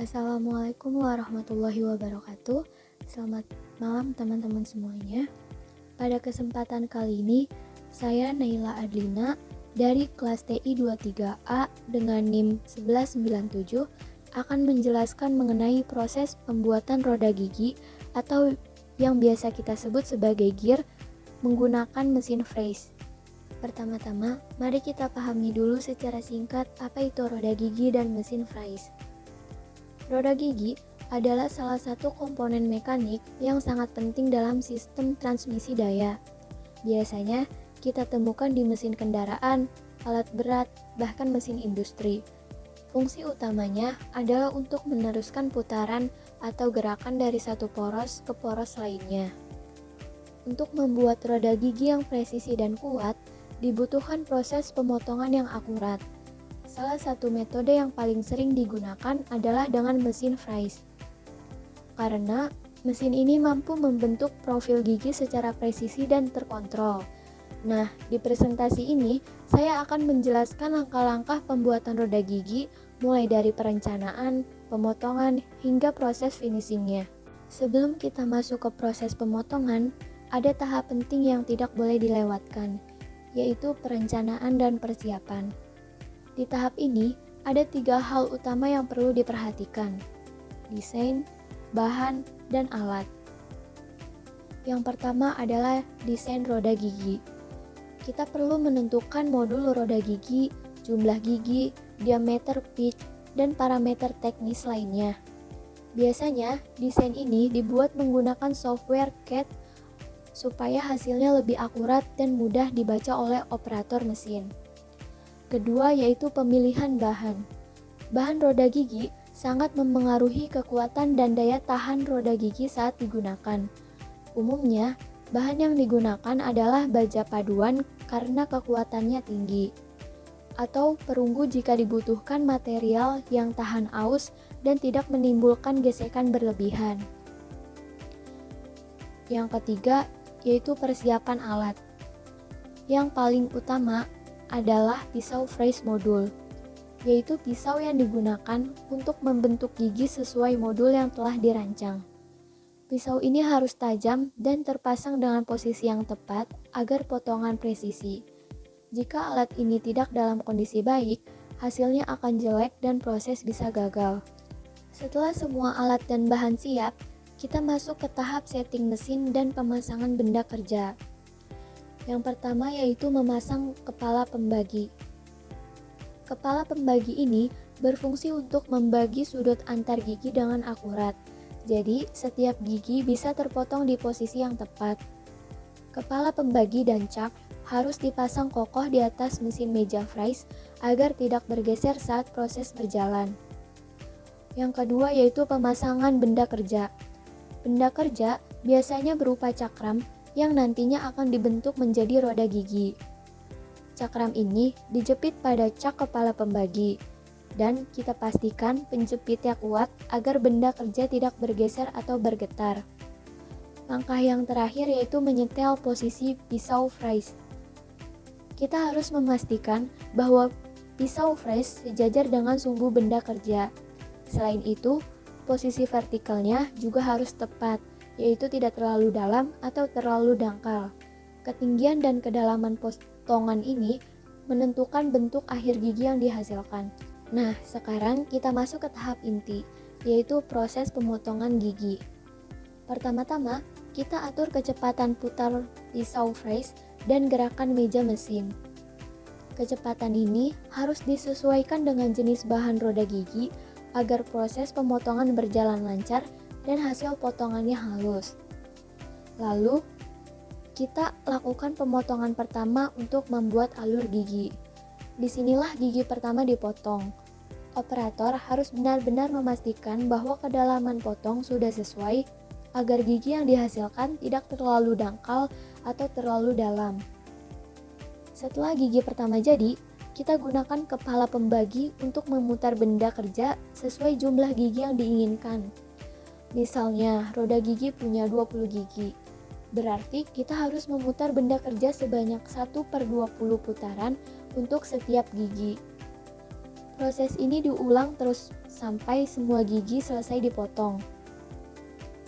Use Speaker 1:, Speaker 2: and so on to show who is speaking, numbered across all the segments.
Speaker 1: Assalamualaikum warahmatullahi wabarakatuh. Selamat malam teman-teman semuanya. Pada kesempatan kali ini, saya Naila Adlina dari kelas TI 23A dengan NIM 1197 akan menjelaskan mengenai proses pembuatan roda gigi atau yang biasa kita sebut sebagai gear menggunakan mesin Frais. Pertama-tama, mari kita pahami dulu secara singkat apa itu roda gigi dan mesin Frais. Roda gigi adalah salah satu komponen mekanik yang sangat penting dalam sistem transmisi daya. Biasanya kita temukan di mesin kendaraan, alat berat, bahkan mesin industri. Fungsi utamanya adalah untuk meneruskan putaran atau gerakan dari satu poros ke poros lainnya. Untuk membuat roda gigi yang presisi dan kuat, dibutuhkan proses pemotongan yang akurat. Salah satu metode yang paling sering digunakan adalah dengan mesin Frais. Karena mesin ini mampu membentuk profil gigi secara presisi dan terkontrol. Nah, di presentasi ini saya akan menjelaskan langkah-langkah pembuatan roda gigi mulai dari perencanaan, pemotongan, hingga proses finishingnya. Sebelum kita masuk ke proses pemotongan, ada tahap penting yang tidak boleh dilewatkan, yaitu perencanaan dan persiapan. Di tahap ini, ada 3 hal utama yang perlu diperhatikan: desain, bahan, dan alat. Yang pertama adalah desain roda gigi. Kita perlu menentukan modul roda gigi, jumlah gigi, diameter pitch, dan parameter teknis lainnya. Biasanya, desain ini dibuat menggunakan software CAD supaya hasilnya lebih akurat dan mudah dibaca oleh operator mesin. Kedua yaitu pemilihan bahan. Bahan roda gigi sangat mempengaruhi kekuatan dan daya tahan roda gigi saat digunakan. Umumnya, bahan yang digunakan adalah baja paduan karena kekuatannya tinggi, atau perunggu jika dibutuhkan material yang tahan aus dan tidak menimbulkan gesekan berlebihan. Yang ketiga yaitu persiapan alat. Yang paling utama adalah pisau Frais modul, yaitu pisau yang digunakan untuk membentuk gigi sesuai modul yang telah dirancang. Pisau ini harus tajam dan terpasang dengan posisi yang tepat agar potongan presisi. Jika alat ini tidak dalam kondisi baik, hasilnya akan jelek dan proses bisa gagal. Setelah semua alat dan bahan siap, kita masuk ke tahap setting mesin dan pemasangan benda kerja. Yang pertama yaitu memasang kepala pembagi. Kepala pembagi ini berfungsi untuk membagi sudut antar gigi dengan akurat. Jadi, setiap gigi bisa terpotong di posisi yang tepat. Kepala pembagi dan cak harus dipasang kokoh di atas mesin meja Frais agar tidak bergeser saat proses berjalan. Yang kedua yaitu pemasangan benda kerja. Benda kerja biasanya berupa cakram yang nantinya akan dibentuk menjadi roda gigi. Cakram ini dijepit pada cak kepala pembagi, dan kita pastikan penjepitnya kuat agar benda kerja tidak bergeser atau bergetar. Langkah yang terakhir yaitu menyetel posisi pisau Frais. Kita harus memastikan bahwa pisau Frais sejajar dengan sumbu benda kerja. Selain itu, posisi vertikalnya juga harus tepat, yaitu tidak terlalu dalam atau terlalu dangkal. Ketinggian dan kedalaman potongan ini menentukan bentuk akhir gigi yang dihasilkan. Nah, sekarang kita masuk ke tahap inti, yaitu proses pemotongan gigi. Pertama-tama, kita atur kecepatan putar pisau Frais dan gerakan meja mesin. Kecepatan ini harus disesuaikan dengan jenis bahan roda gigi agar proses pemotongan berjalan lancar dan hasil potongannya halus. Lalu, kita lakukan pemotongan pertama untuk membuat alur gigi. Disinilah gigi pertama dipotong. Operator harus benar-benar memastikan bahwa kedalaman potong sudah sesuai agar gigi yang dihasilkan tidak terlalu dangkal atau terlalu dalam. Setelah gigi pertama jadi, kita gunakan kepala pembagi untuk memutar benda kerja sesuai jumlah gigi yang diinginkan. Misalnya, roda gigi punya 20 gigi. Berarti kita harus memutar benda kerja sebanyak 1/20 putaran untuk setiap gigi. Proses ini diulang terus sampai semua gigi selesai dipotong.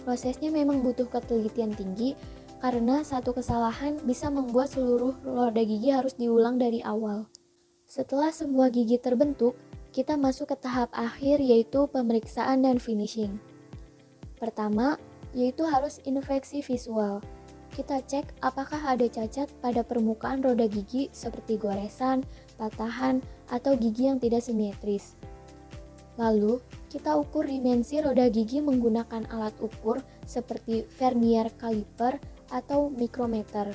Speaker 1: Prosesnya memang butuh ketelitian tinggi karena satu kesalahan bisa membuat seluruh roda gigi harus diulang dari awal. Setelah semua gigi terbentuk, kita masuk ke tahap akhir yaitu pemeriksaan dan finishing. Pertama, yaitu harus inspeksi visual. Kita cek apakah ada cacat pada permukaan roda gigi seperti goresan, patahan, atau gigi yang tidak simetris. Lalu, kita ukur dimensi roda gigi menggunakan alat ukur seperti vernier caliper atau micrometer.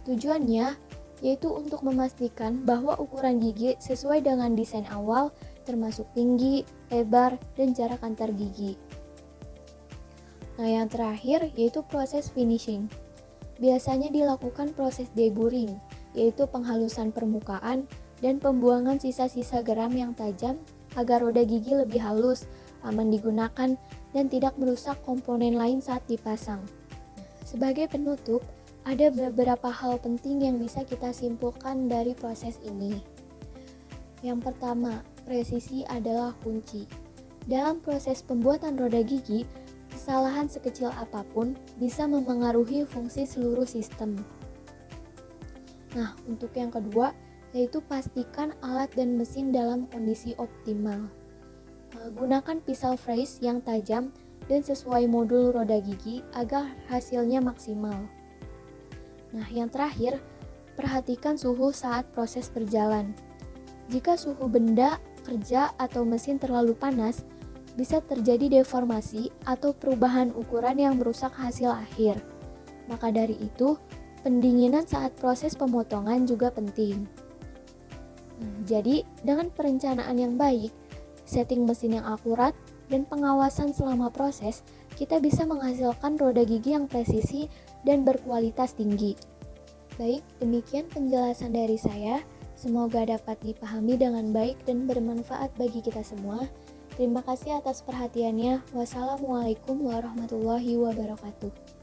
Speaker 1: Tujuannya yaitu untuk memastikan bahwa ukuran gigi sesuai dengan desain awal, termasuk tinggi, lebar, dan jarak antar gigi. Nah, yang terakhir yaitu proses finishing. Biasanya dilakukan proses deburring, yaitu penghalusan permukaan dan pembuangan sisa-sisa geram yang tajam agar roda gigi lebih halus, aman digunakan, dan tidak merusak komponen lain saat dipasang. Sebagai penutup, ada beberapa hal penting yang bisa kita simpulkan dari proses ini. Yang pertama, presisi adalah kunci. Dalam proses pembuatan roda gigi, kesalahan sekecil apapun bisa memengaruhi fungsi seluruh sistem. Nah, untuk yang kedua, yaitu pastikan alat dan mesin dalam kondisi optimal. Gunakan pisau fresh yang tajam dan sesuai modul roda gigi agar hasilnya maksimal. Nah, yang terakhir, perhatikan suhu saat proses berjalan. Jika suhu benda, kerja, atau mesin terlalu panas, bisa terjadi deformasi atau perubahan ukuran yang merusak hasil akhir. Maka dari itu, pendinginan saat proses pemotongan juga penting. Jadi, dengan perencanaan yang baik, setting mesin yang akurat, dan pengawasan selama proses, kita bisa menghasilkan roda gigi yang presisi dan berkualitas tinggi. Baik, demikian penjelasan dari saya. Semoga dapat dipahami dengan baik dan bermanfaat bagi kita semua. Terima kasih atas perhatiannya. Wassalamualaikum warahmatullahi wabarakatuh.